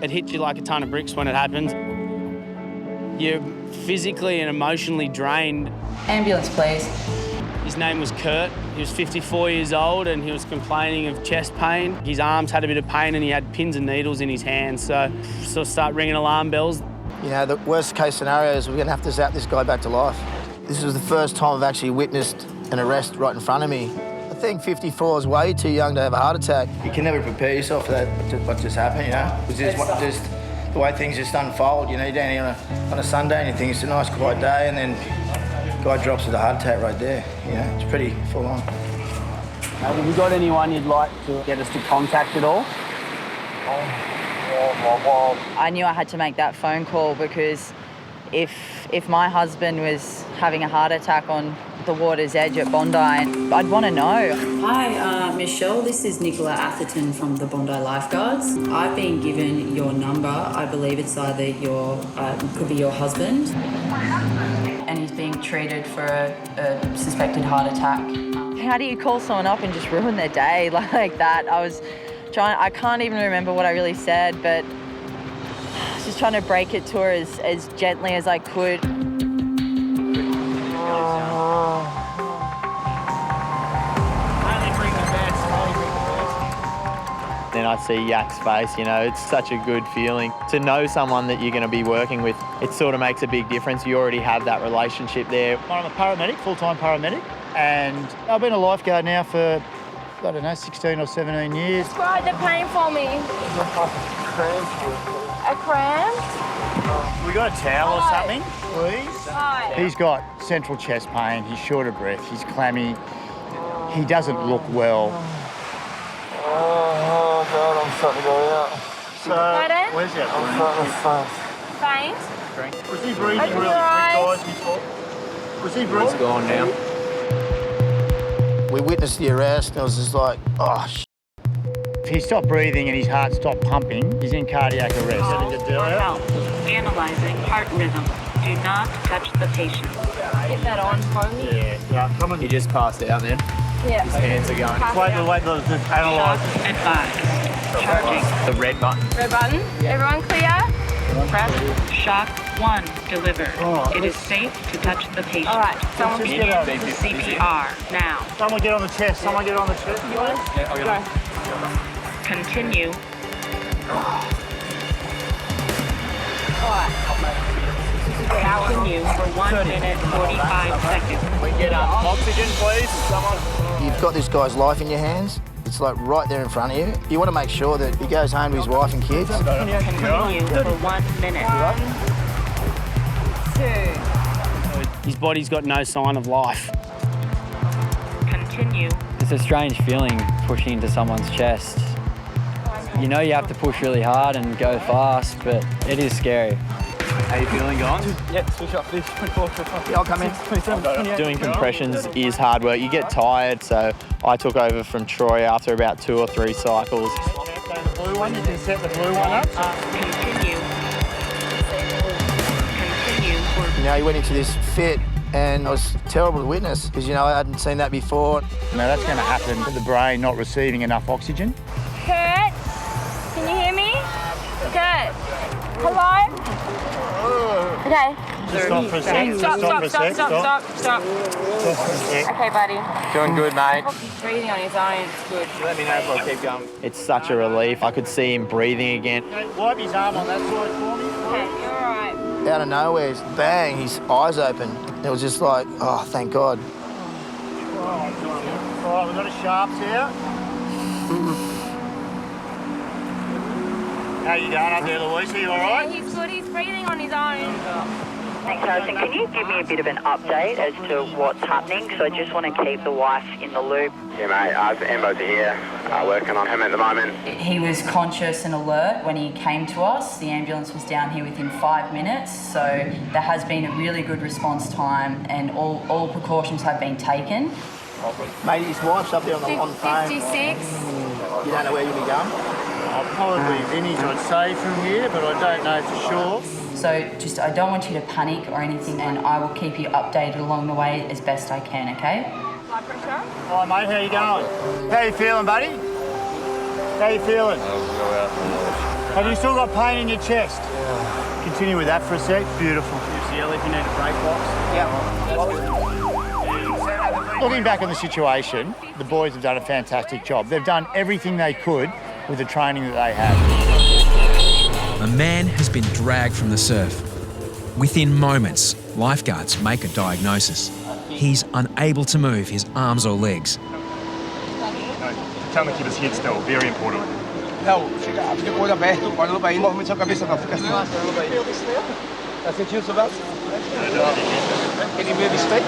It hits you like a ton of bricks when it happens. You're physically and emotionally drained. Ambulance, please. His name was Kurt. He was 54 years old and he was complaining of chest pain. His arms had a bit of pain and he had pins and needles in his hands. So start ringing alarm bells. You know, the worst case scenario is we're going to have to zap this guy back to life. This was the first time I've actually witnessed an arrest right in front of me. I think 54 is way too young to have a heart attack. You can never prepare yourself for that, what just happened, you know? It's just the way things just unfold, you know, you're down here on a Sunday and you think it's a nice quiet day and then the guy drops with a heart attack right there, you know, it's pretty full on. Have you got anyone you'd like to get us to contact at all? I knew I had to make that phone call because if my husband was having a heart attack on the water's edge at Bondi, I'd want to know. Hi, Michelle. This is Nicola Atherton from the Bondi Lifeguards. I've been given your number. I believe it's either could be your husband. And he's being treated for a suspected heart attack. How do you call someone up and just ruin their day like that? I can't even remember what I really said, but I was just trying to break it to her as gently as I could. Then I see Yak's face, you know, it's such a good feeling. To know someone that you're going to be working with, it sort of makes a big difference. You already have that relationship there. I'm a paramedic, full-time paramedic, and I've been a lifeguard now for, I don't know, 16 or 17 years. Describe the pain for me. A cramp? We got a towel or something, please? Hi. He's got central chest pain, he's short of breath, he's clammy, he doesn't look well. Oh, God, I'm starting to go out. So, where's that? I'm starting to faint. Was he breathing Open really your eyes. quick, guys, before? Was he breathing? It's gone now. We witnessed the arrest and it was just like, oh, If he stopped breathing and his heart stopped pumping, he's in cardiac arrest. For help, analyzing heart rhythm. Do not touch the patient. Get that on for me. Yeah, come on. He just passed out then. Yeah. His hands are going. Wait, just analyse. Shock advised. Charging. The red button. Red button. Everyone clear? Press shock 1 delivered. It is safe to touch the patient. All right. Someone Just begin. get on. CPR now. Someone get on the chest. Someone get on the chest. Yeah, I'll get on. Continue. Continue for 1 minute 45 seconds. We get oxygen, please. Someone. you've got this guy's life in your hands. It's like right there in front of you. You want to make sure that he goes home to his wife and kids. Continue for 1 minute. 2. His body's got no sign of life. Continue. It's a strange feeling pushing into someone's chest. You know you have to push really hard and go fast, but it is scary. How you feeling, guys? Yeah, switch up this. Yeah, I'll come in. Doing compressions is hard work. You get tired, so I took over from Troy after about 2 or 3 cycles. The blue one, you can set the blue one up. Continue. Continue for You know, he went into this fit and it was terrible to witness because, you know, I hadn't seen that before. Now that's going to happen to the brain not receiving enough oxygen. Kurt, can you hear me? Kurt, hello? Okay. Stop for a sec. Stop. Okay, buddy. Doing good, mate. He's breathing on his own. It's good. Let me know if I'll keep going. It's such a relief. I could see him breathing again. Wipe his arm on that side for me. Okay, you're all right. Out of nowhere, bang, his eyes open. It was just like, oh, thank God. All right, we've got a sharps here. How you going up there, Louise? Are you all right? Yeah, he's good. He's breathing on his own. Thanks, Harrison. Can you give me a bit of an update as to what's happening? Because I just want to keep the wife in the loop. Yeah, mate. Ambo's here, working on him at the moment. He was conscious and alert when he came to us. The ambulance was down here within 5 minutes, so there has been a really good response time and all precautions have been taken. Mate, his wife's up there on the phone. 56. You don't know where you'll be going? Probably Vinny's, I'd say, from here, but I don't know for sure. So I don't want you to panic or anything, and I will keep you updated along the way as best I can, okay? High pressure. All right, mate, how you going? How you feeling, buddy? How you feeling? Have you still got pain in your chest? Yeah. Continue with that for a sec. Beautiful. UCL if you need a brake box. Yeah. Looking back on the situation, the boys have done a fantastic job. They've done everything they could with the training that they had. A man has been dragged from the surf. Within moments, lifeguards make a diagnosis. He's unable to move his arms or legs. Tell him to keep his head still, very important. Não, fica de olho aberto, olha para aí, não movimenta a cabeça não, fica assim. Tá sentindo o seu braço? Aquele meio de straight,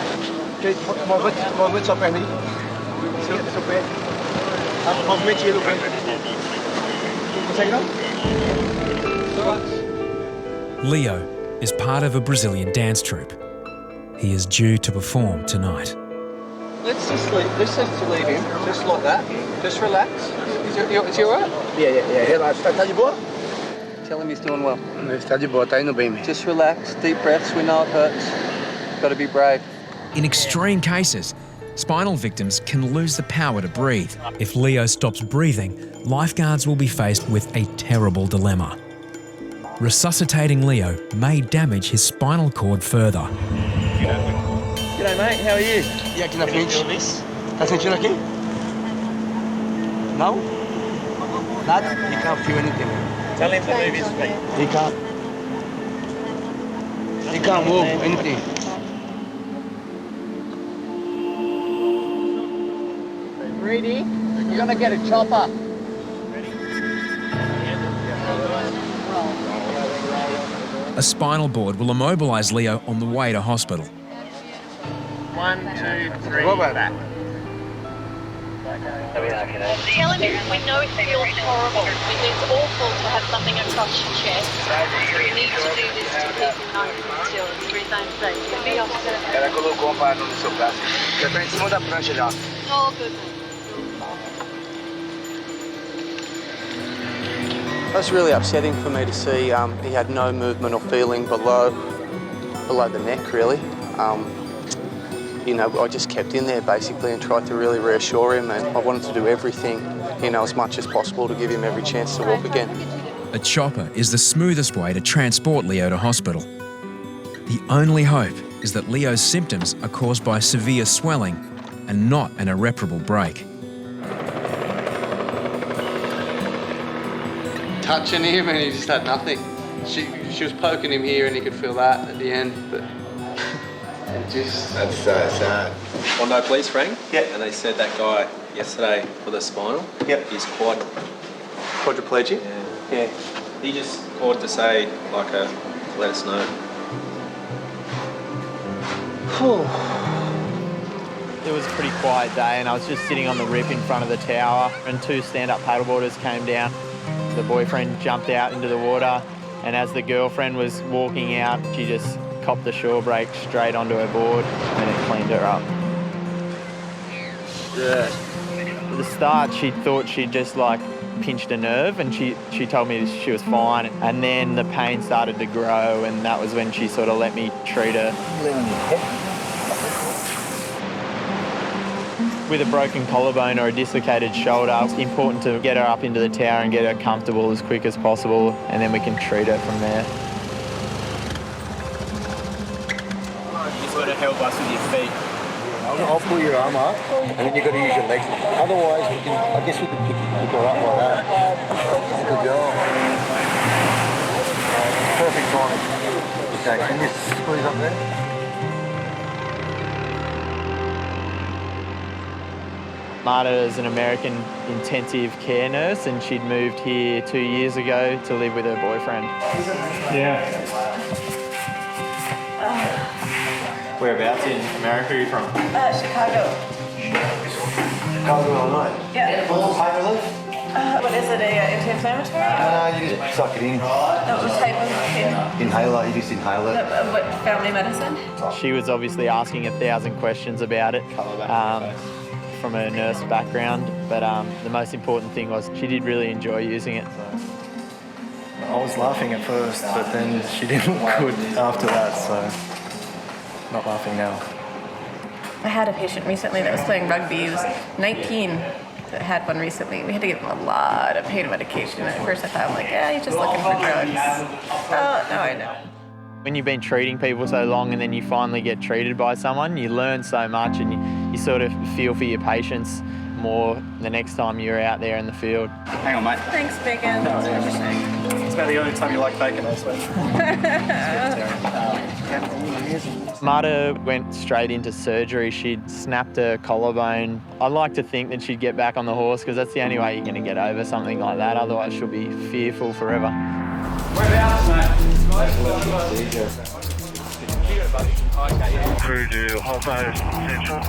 movimento sua perna aí. Seu pé. Movimente ele o pé. Consegue não? Leo is part of a Brazilian dance troupe. He is due to perform tonight. Let's just leave him, just like that. Just relax. Is he all right? Yeah, relax. Tá de boa? Tell him he's doing well. Está de boa, tá indo bem. Just relax, deep breaths, we know it hurts. Got to be brave. In extreme cases, spinal victims can lose the power to breathe. If Leo stops breathing, lifeguards will be faced with a terrible dilemma. Resuscitating Leo may damage his spinal cord further. G'day mate, how are you? E aqui na frente? Tá sentindo aqui? Não? Nada? He can't feel anything. Tell him to move his feet. He can't move anything. Reidy, you're gonna get a chopper. A spinal board will immobilise Leo on the way to hospital. 1, 2, 3, back. The elevator, we know it feels horrible. It's awful to have something across your chest. We need to do this to keep him nice and still and for his own sake. Be officer. Ela colocou um pano no seu braço. Já tá em cima da prancha já. Oh, goodness. That's really upsetting for me to see. He had no movement or feeling below the neck, really. I just kept in there basically and tried to really reassure him, and I wanted to do everything, as much as possible to give him every chance to walk again. A chopper is the smoothest way to transport Leo to hospital. The only hope is that Leo's symptoms are caused by severe swelling and not an irreparable break. Touching him and he just had nothing. She was poking him here and he could feel that at the end, but That's so sad. Bondi police rang, yeah, and they said that guy yesterday for the spinal, he's quadriplegic. Yeah. He just called to say, to let us know. It was a pretty quiet day, and I was just sitting on the rip in front of the tower, and 2 stand-up paddleboarders came down. The boyfriend jumped out into the water, and as the girlfriend was walking out, she just copped the shore brake straight onto her board and it cleaned her up. Yeah. At the start, she thought she'd just pinched a nerve, and she told me she was fine. And then the pain started to grow, and that was when she sort of let me treat her. With a broken collarbone or a dislocated shoulder, it's important to get her up into the tower and get her comfortable as quick as possible, and then we can treat her from there. Got to help us with your feet. I'll pull your arm up, and then you've got to use your legs. Otherwise, I guess we can pick her up like that. Good job. Perfect timing. Okay, can you squeeze up there? Marta is an American intensive care nurse, and she'd moved here 2 years ago to live with her boyfriend. Yeah. Whereabouts in America are you from? Chicago. Chicago, Illinois. Yeah. Pain relief? What is it, anti-inflammatory? You just suck it in. What type of pain? Inhaler, you just inhale it. What family medicine? She was obviously asking 1,000 questions about it from her nurse background, but the most important thing was she did really enjoy using it. I was laughing at first, but then she didn't look good after that, so not laughing now. I had a patient recently that was playing rugby. He was 19, had one recently. We had to give him a lot of pain medication. At first I thought, like, yeah, he's just looking for drugs. Oh, no, I know. When you've been treating people so long and then you finally get treated by someone, you learn so much and you sort of feel for your patients more the next time you're out there in the field. Hang on, mate. Thanks, Bacon. No, it's about the only time you like bacon, I swear. Marta went straight into surgery. She'd snapped her collarbone. I'd like to think that she'd get back on the horse because that's the only way you're going to get over something like that. Otherwise, she'll be fearful forever. Whereabouts, mate? Through to Hoppo Central.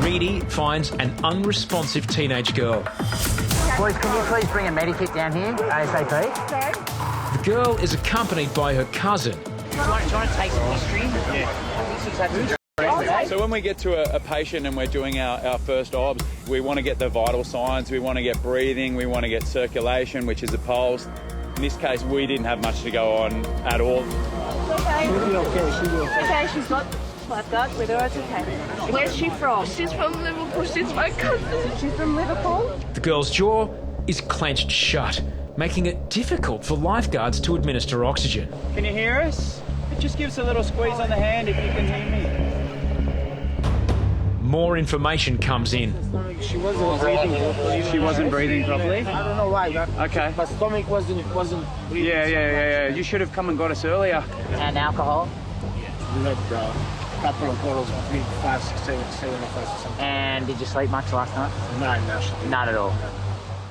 Reidy finds an unresponsive teenage girl. Boys, can you please bring a medikit down here, ASAP? Sorry? The girl is accompanied by her cousin. Do you want to take some history? Yeah. So when we get to a patient and we're doing our first obs, we want to get the vital signs, we want to get breathing, we want to get circulation, which is a pulse. In this case, we didn't have much to go on at all. Okay. She'll be okay, she'll be okay. Okay, she's got lifeguards with her, it's okay. Where's she from? She's from Liverpool. She's my cousin. She's from Liverpool? The girl's jaw is clenched shut, making it difficult for lifeguards to administer oxygen. Can you hear us? Just give us a little squeeze on the hand if you can hear me. More information comes in. She wasn't breathing. She wasn't breathing properly. I don't know why. Okay. My stomach wasn't breathing. Yeah. You should have come and got us earlier. And alcohol? We had a couple of bottles, 3, 5, 6, 7 of us or something. And did you sleep much last night? No. None at all.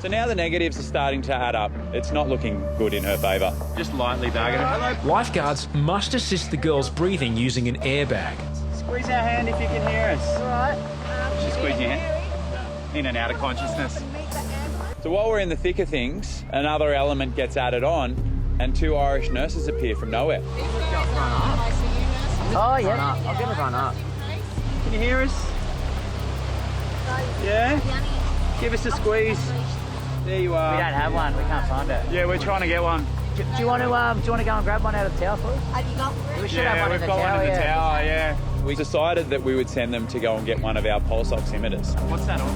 So now the negatives are starting to add up. It's not looking good in her favour. Just lightly bagging it. Lifeguards must assist the girl's breathing using an airbag. Squeeze our hand if you can hear us. All right. Just squeeze your hand. In and out of consciousness. So while we're in the thick of things, another element gets added on and 2 Irish nurses appear from nowhere. Oh, yeah. I'll get it run up. Can you hear us? Yeah? Give us a squeeze. There you are. We don't have one. We can't find it. Yeah, we're trying to get one. Do you want to go and grab one out of the tower for us? Have you got one? We should have one in the tower. We've got one in the tower, yeah. We decided that we would send them to go and get one of our pulse oximeters. What's that on?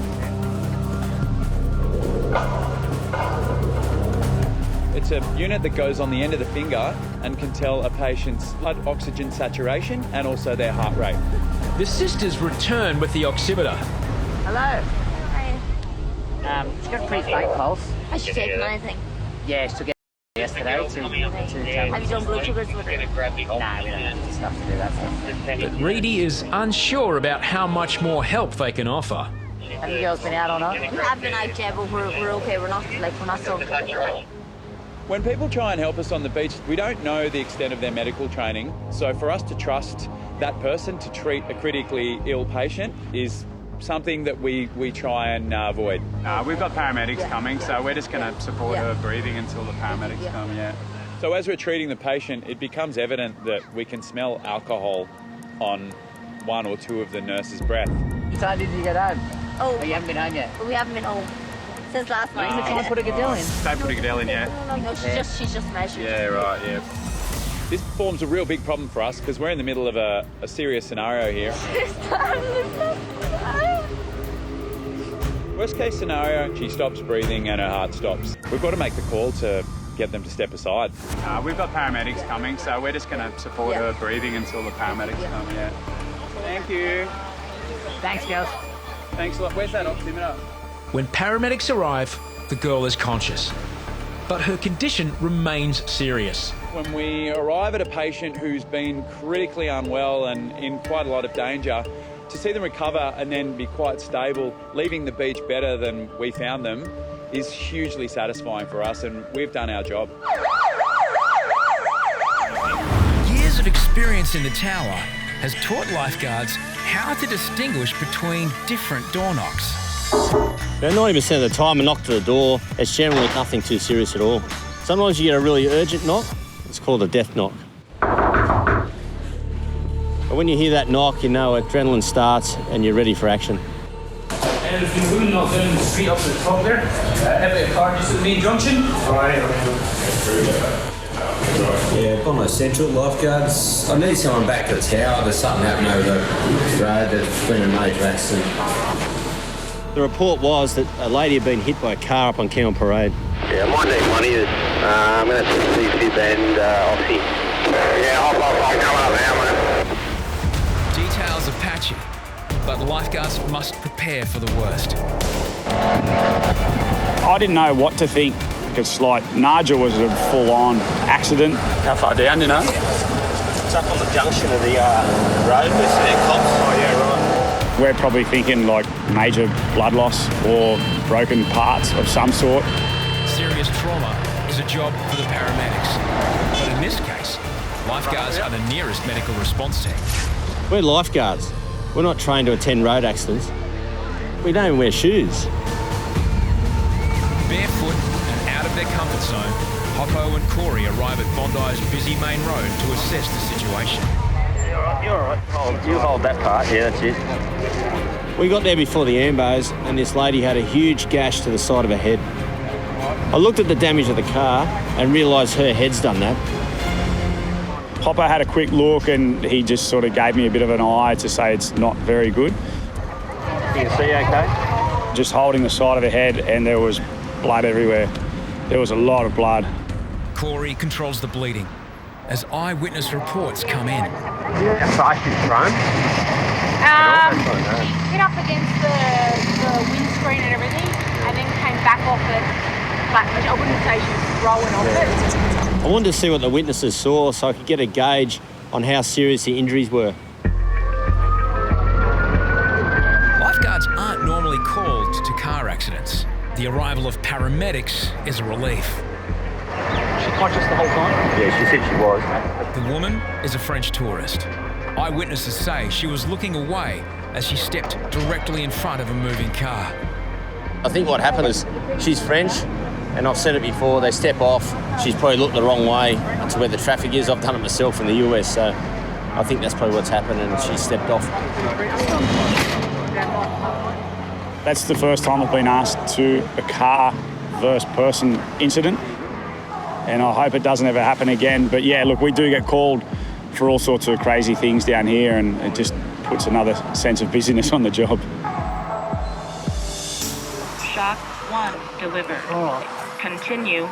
It's a unit that goes on the end of the finger and can tell a patient's blood oxygen saturation and also their heart rate. The sisters return with the oximeter. Hello. She's got a pretty faint pulse. Has she taken anything? Yeah, she took it yesterday to Have you done blood sugars with her? No, we don't have stuff to do that for. But Reidy is unsure about how much more help they can offer. Have you girls been out or not? We have been out, yeah, but we're okay. We're not so. When people try and help us on the beach, we don't know the extent of their medical training. So for us to trust that person to treat a critically ill patient is something that we try and avoid. We've got paramedics coming, so we're just going to support her breathing until the paramedics come, So as we're treating the patient, it becomes evident that we can smell alcohol on 1 or 2 of the nurse's breath. What time did you get home? Oh, you haven't been home yet? We haven't been home since last night. Can I put a Gadell in? Don't put a Gadell in yet. No, she's just measured. Yeah, right, yeah. This forms a real big problem for us because we're in the middle of a serious scenario here. Worst case scenario, she stops breathing and her heart stops. We've got to make the call to get them to step aside. We've got paramedics coming, so we're just going to support her breathing until the paramedics come, Thank you. Thanks, girls. Thanks a lot. Where's that oximeter? When paramedics arrive, the girl is conscious, but her condition remains serious. When we arrive at a patient who's been critically unwell and in quite a lot of danger, to see them recover and then be quite stable, leaving the beach better than we found them, is hugely satisfying for us, and we've done our job. Years of experience in the tower has taught lifeguards how to distinguish between different door knocks. About 90% of the time, a knock to the door, it's generally nothing too serious at all. Sometimes you get a really urgent knock, it's called a death knock. But when you hear that knock, you know adrenaline starts and you're ready for action. And if you will knock down the street up to the top there, have a car just at the main junction. Yeah, Bondi Central Lifeguards. I need someone back to the tower. There's something happened over the road. There's been a major accident. The report was that a lady had been hit by a car up on Cairn Parade. Yeah, my name's Money. I'm going to see Fib and Oxy. Yeah, I'm coming up now, man. Details are patchy, but lifeguards must prepare for the worst. I didn't know what to think. It's like Naja was a full-on accident. How far down, you know? It's up on the junction of the road with their cops. Oh, yeah, right. We're probably thinking like major blood loss or broken parts of some sort. Serious trauma is a job for the paramedics. But in this case, lifeguards are the nearest medical response team. We're lifeguards. We're not trained to attend road accidents. We don't even wear shoes. Barefoot and out of their comfort zone, Hoppo and Corey arrive at Bondi's busy main road to assess the situation. You're all right. You hold that part. Yeah, that's it. We got there before the ambos, and this lady had a huge gash to the side of her head. I looked at the damage of the car and realised her head's done that. Hoppo had a quick look and he just sort of gave me a bit of an eye to say it's not very good. You can see okay? Just holding the side of her head and there was blood everywhere. There was a lot of blood. Corey controls the bleeding as eyewitness reports come in. How far she's thrown? Hit up against the windscreen and everything, and then came back off it. But I wouldn't say she was rolling off it. I wanted to see what the witnesses saw so I could get a gauge on how serious the injuries were. Lifeguards aren't normally called to car accidents. The arrival of paramedics is a relief. Was she conscious the whole time? Yeah, she said she was. The woman is a French tourist. Eyewitnesses say she was looking away as she stepped directly in front of a moving car. I think what happened is she's French, and I've said it before, they step off, she's probably looked the wrong way to where the traffic is. I've done it myself in the US, so I think that's probably what's happened, and she stepped off. That's the first time I've been asked to a car versus person incident, and I hope it doesn't ever happen again. But yeah, look, we do get called for all sorts of crazy things down here, and it just puts another sense of busyness on the job. Shock 1 delivered. Continue.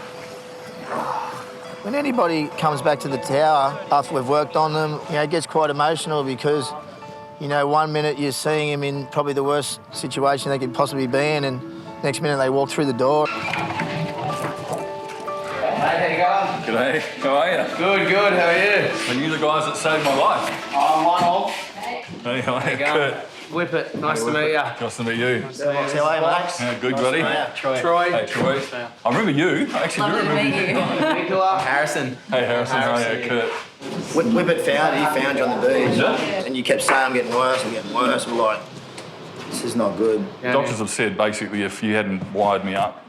When anybody comes back to the tower after we've worked on them, it gets quite emotional because, 1 minute you're seeing him in probably the worst situation they could possibly be in, and next minute they walk through the door. Hey, how you going? G'day, how are you? Good, how are you? Are you the guys that saved my life? I'm one of. Hey, how are you? going? Kurt. Whippet, nice to meet you. Nice to meet you. How are you, Max? Yeah, good, buddy. Troy. Hey, Troy. I remember you. I actually do remember you. Nicola. Harrison. Hey, Harrison. How are you? Kurt. Whippet found you on the beach, and you kept saying I'm getting worse, I'm getting worse. We're like, this is not good. Doctors have said basically if you hadn't wired me up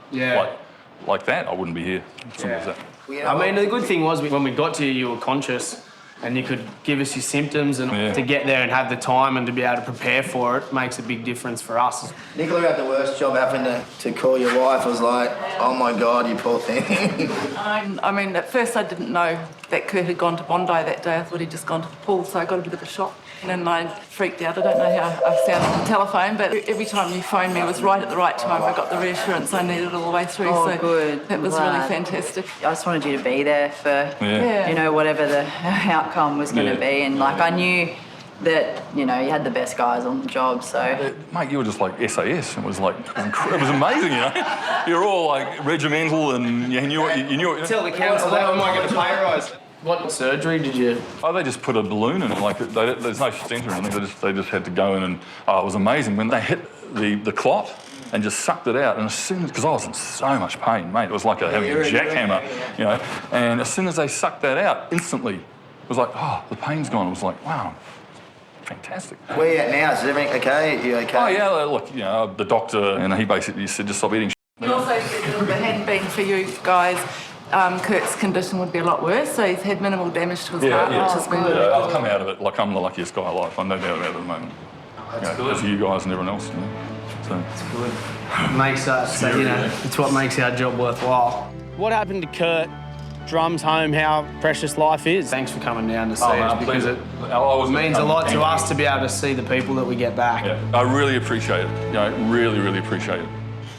like that, I wouldn't be here. Simple as that. I mean, the good thing was when we got to you were conscious and you could give us your symptoms, and to get there and have the time and to be able to prepare for it makes a big difference for us. Nicola had the worst job having to call your wife. I was like, oh my God, you poor thing. I mean, at first I didn't know that Kurt had gone to Bondi that day. I thought he'd just gone to the pool, so I got a bit of a shock. And then I freaked out. I don't know how I sounded on the telephone, but every time you phoned me, it was right at the right time. I got the reassurance I needed all the way through. Oh, so good. That was really fantastic. I just wanted you to be there for, whatever the outcome was going to be. And, I knew that, you had the best guys on the job, so... Mate, you were just like SAS. It was like, it was amazing, You're all like regimental and you knew what you... Tell the council that I might get a pay rise. What surgery did you... Oh, they just put a balloon in it. There's no stent or anything. They just had to go in and... Oh, it was amazing. When they hit the clot and just sucked it out, and as soon as... Because I was in so much pain, mate. It was like having a jackhammer, And as soon as they sucked that out, instantly, it was like, oh, the pain's gone. It was like, wow, fantastic. Where are you at now? Is everything okay? You okay? Oh, yeah, look, the doctor, and he basically said, just stop eating shit. He also said that if it hadn't been for you guys, Kurt's condition would be a lot worse, so he's had minimal damage to his heart, which has been really good. I've come out of it like I'm the luckiest guy alive. I'm no doubt about it at the moment. Because of you guys and everyone else. So. It's good. It makes us, it's what makes our job worthwhile. What happened to Kurt drums home how precious life is. Thanks for coming down to see us because it means a lot to us to be able to see the people that we get back. I really appreciate it. Really, really appreciate it.